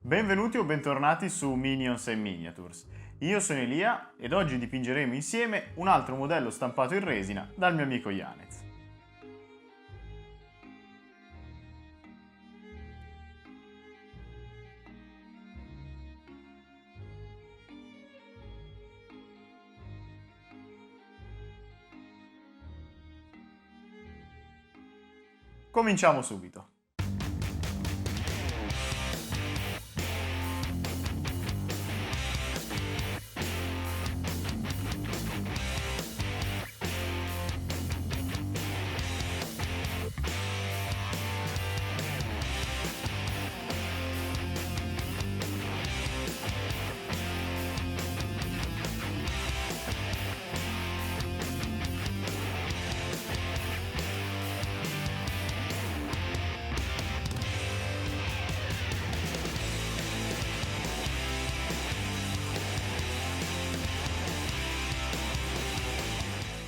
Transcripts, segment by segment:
Benvenuti o bentornati su Minions and Miniatures. Io sono Elia ed oggi dipingeremo insieme un altro modello stampato in resina dal mio amico Yanez. Cominciamo subito.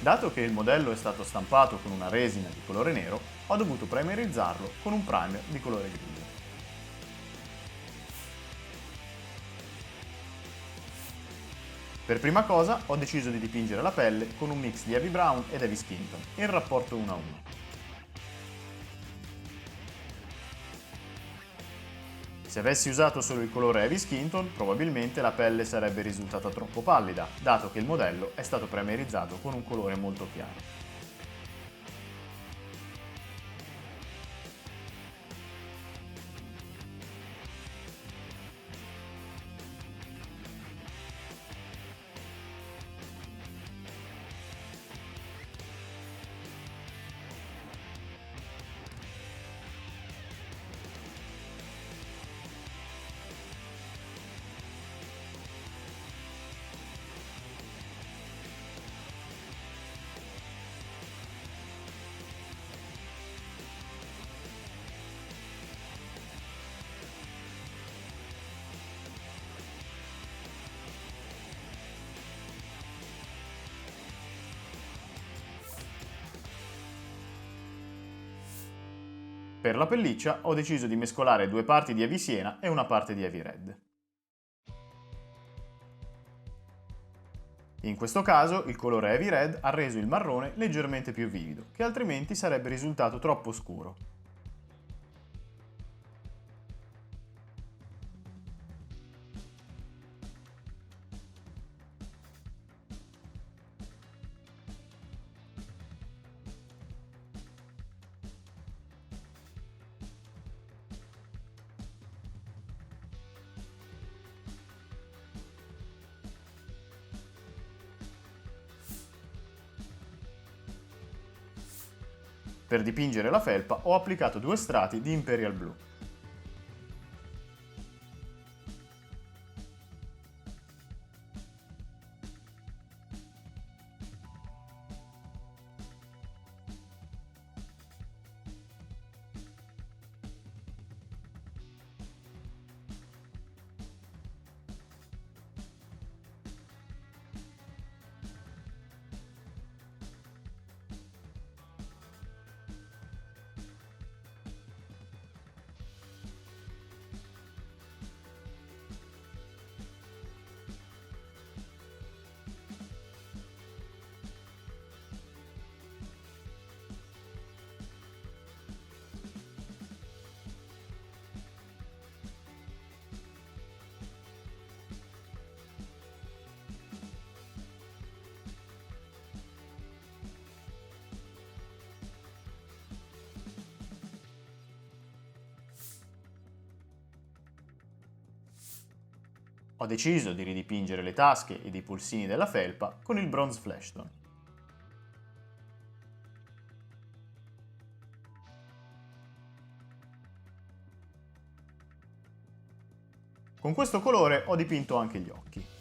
Dato che il modello è stato stampato con una resina di colore nero, ho dovuto primerizzarlo con un primer di colore grigio. Per prima cosa ho deciso di dipingere la pelle con un mix di Heavy Brown ed Heavy Skin Tone, in rapporto 1 a 1. Se avessi usato solo il colore Heavy Skin Tone, probabilmente la pelle sarebbe risultata troppo pallida, dato che il modello è stato primerizzato con un colore molto chiaro. Per la pelliccia ho deciso di mescolare 2 parti di Heavy Siena e una parte di Heavy Red. In questo caso il colore Heavy Red ha reso il marrone leggermente più vivido, che altrimenti sarebbe risultato troppo scuro. Per dipingere la felpa ho applicato 2 strati di Imperial Blue. Ho deciso di ridipingere le tasche ed i polsini della felpa con il Bronze Flash Tone. Con questo colore ho dipinto anche gli occhi.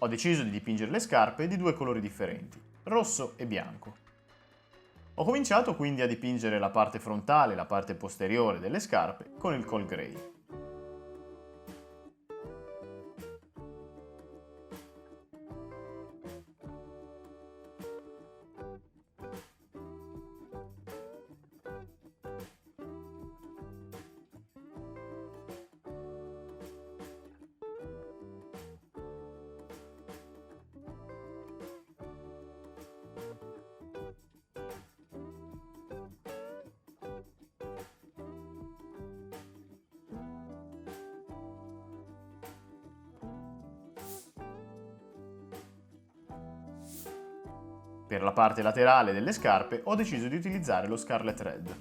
Ho deciso di dipingere le scarpe di due colori differenti, rosso e bianco. Ho cominciato quindi a dipingere la parte frontale e la parte posteriore delle scarpe con il Cold Grey. Per la parte laterale delle scarpe ho deciso di utilizzare lo Scarlet Red.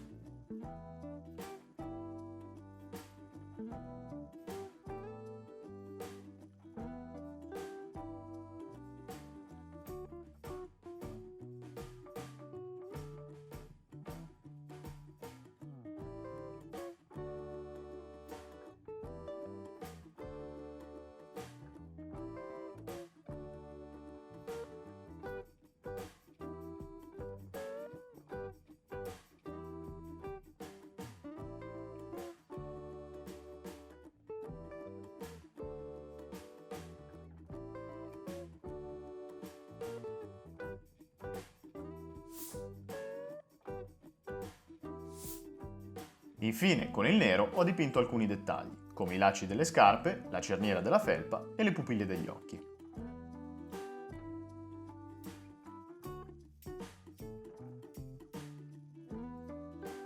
Infine, con il nero ho dipinto alcuni dettagli, come i lacci delle scarpe, la cerniera della felpa e le pupille degli occhi.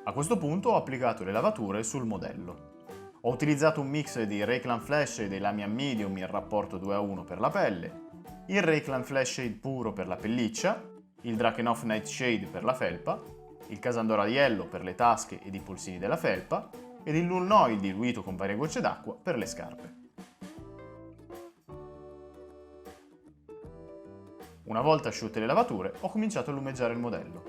A questo punto ho applicato le lavature sul modello. Ho utilizzato un mix di Rayclan Flash e dei Lamian Medium in rapporto 2:1 per la pelle, il Rayclan Flash Shade puro per la pelliccia, il Drakenhof Nightshade per la felpa, il Casandora Yellow per le tasche ed i polsini della felpa ed il Null Oil diluito con varie gocce d'acqua per le scarpe. Una volta asciutte le lavature ho cominciato a lumeggiare il modello.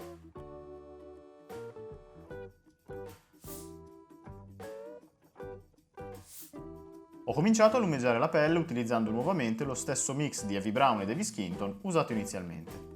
Ho cominciato a lumeggiare la pelle utilizzando nuovamente lo stesso mix di Heavy Brown e Davis Skinton usato inizialmente.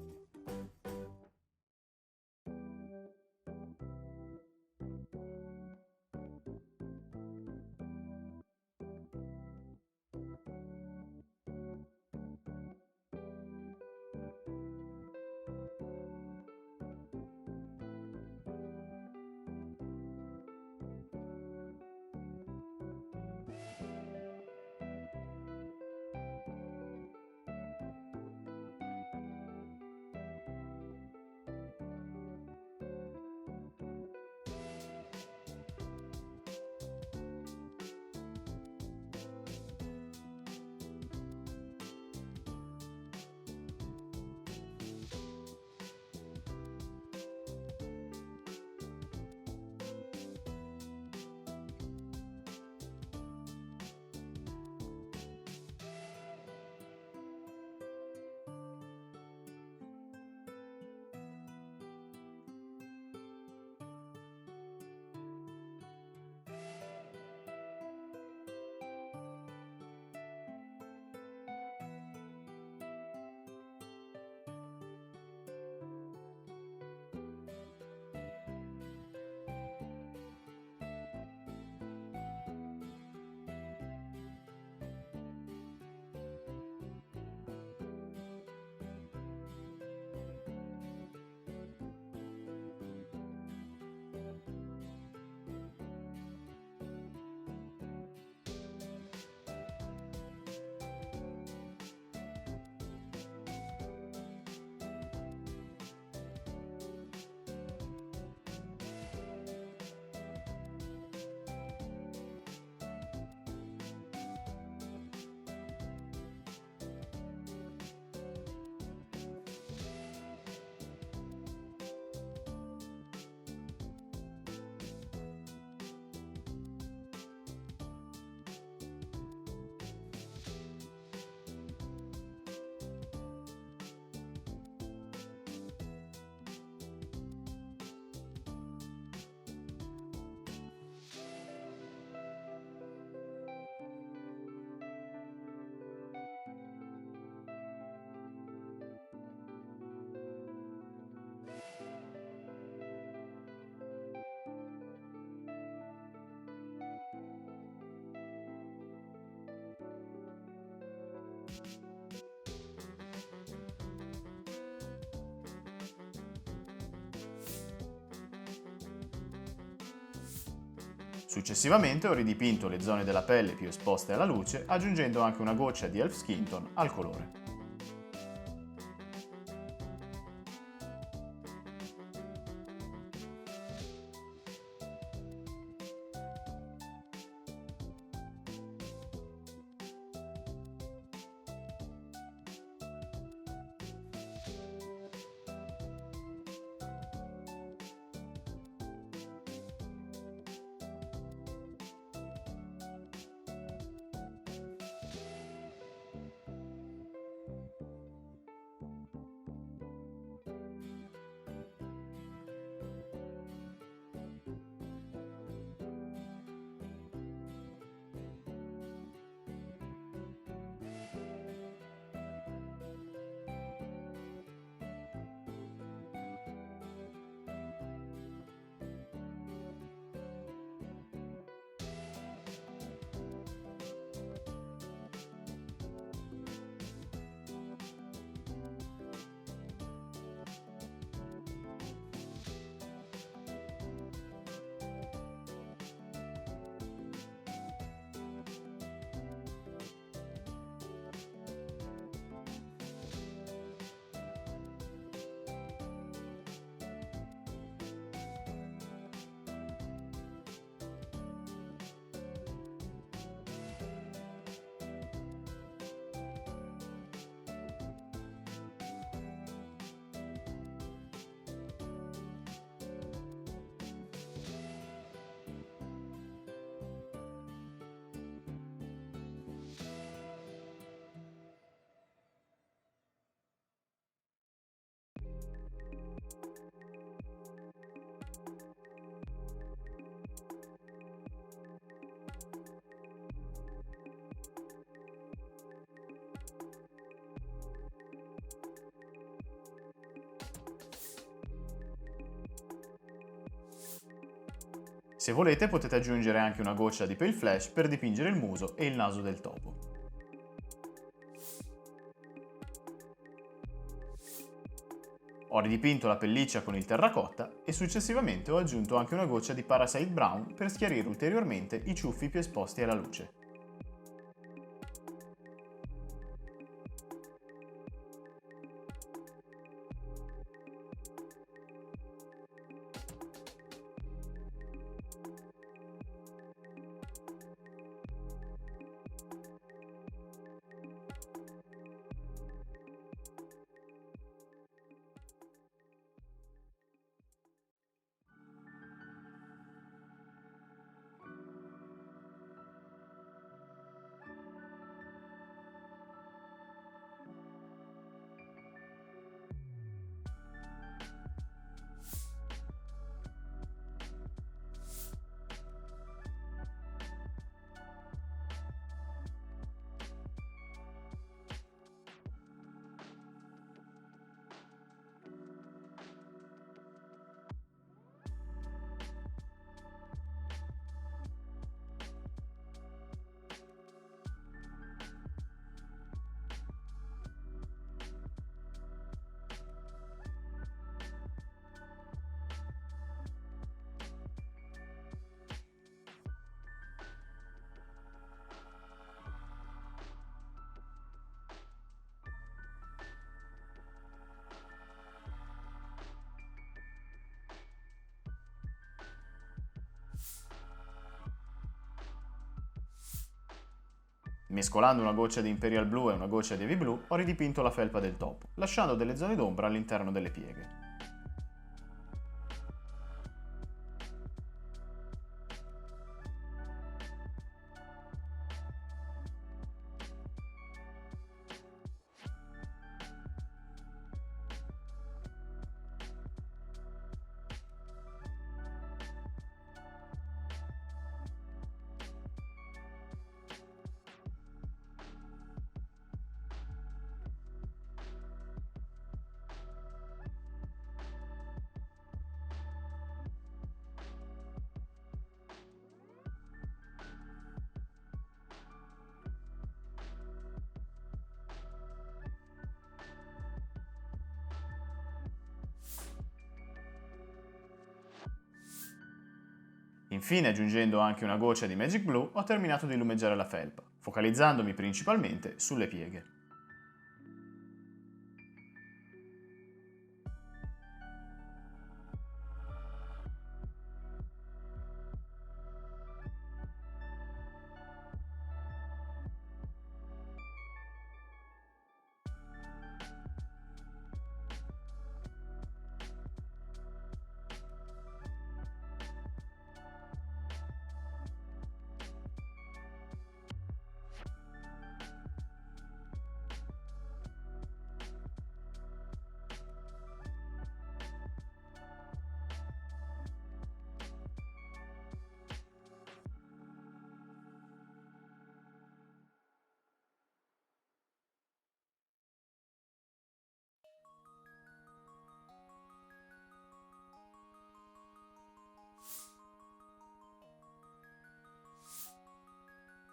Successivamente ho ridipinto le zone della pelle più esposte alla luce, aggiungendo anche una goccia di Elf Skin Tone al colore. Se volete potete aggiungere anche una goccia di Pale Flash per dipingere il muso e il naso del topo. Ho ridipinto la pelliccia con il terracotta e successivamente ho aggiunto anche una goccia di Parasite Brown per schiarire ulteriormente i ciuffi più esposti alla luce. Mescolando una goccia di Imperial Blue e una goccia di Heavy Blue, ho ridipinto la felpa del topo, lasciando delle zone d'ombra all'interno delle pieghe. Infine, aggiungendo anche una goccia di Magic Blue, ho terminato di lumeggiare la felpa, focalizzandomi principalmente sulle pieghe.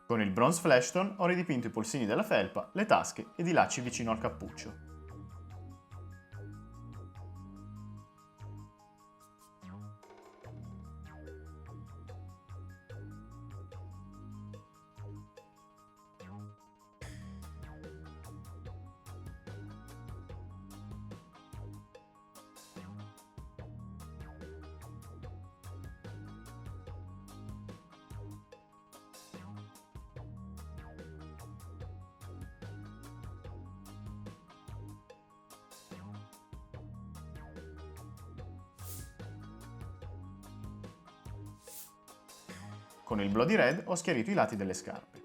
Con il Bronze Flashstone ho ridipinto i polsini della felpa, le tasche ed i lacci vicino al cappuccio. Con il Bloody Red ho schiarito i lati delle scarpe.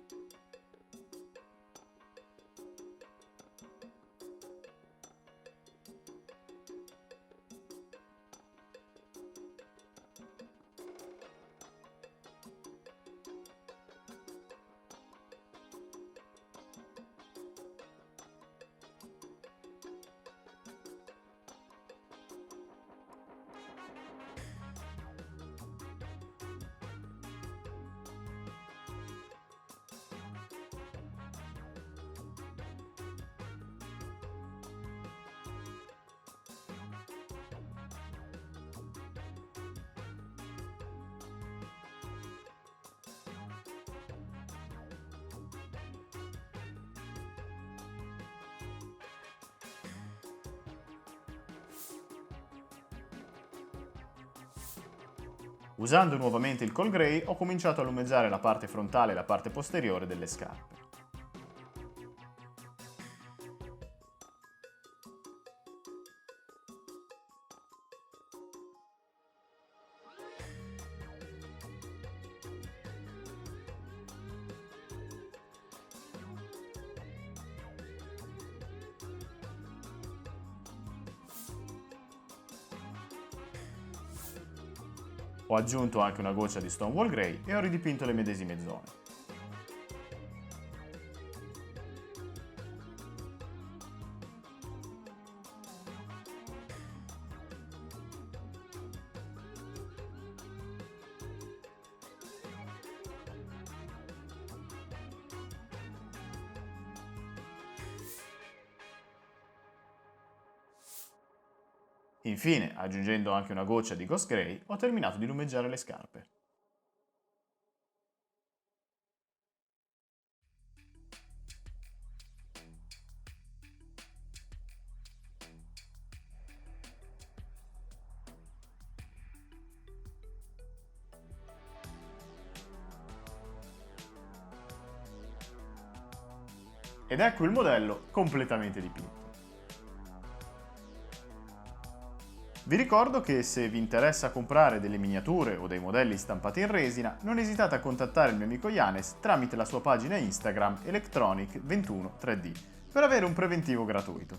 Usando nuovamente il Cold Grey ho cominciato a lumeggiare la parte frontale e la parte posteriore delle scarpe. Ho aggiunto anche una goccia di Stonewall Grey e ho ridipinto le medesime zone. Infine, aggiungendo anche una goccia di Ghost Grey, ho terminato di lumeggiare le scarpe. Ed ecco il modello completamente dipinto. Vi ricordo che se vi interessa comprare delle miniature o dei modelli stampati in resina, non esitate a contattare il mio amico Yanes tramite la sua pagina Instagram electronic213D per avere un preventivo gratuito.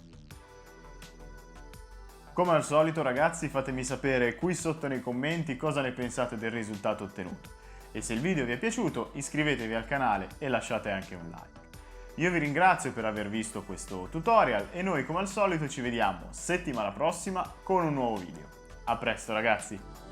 Come al solito ragazzi, fatemi sapere qui sotto nei commenti cosa ne pensate del risultato ottenuto e se il video vi è piaciuto iscrivetevi al canale e lasciate anche un like. Io vi ringrazio per aver visto questo tutorial e noi come al solito ci vediamo settimana prossima con un nuovo video. A presto ragazzi!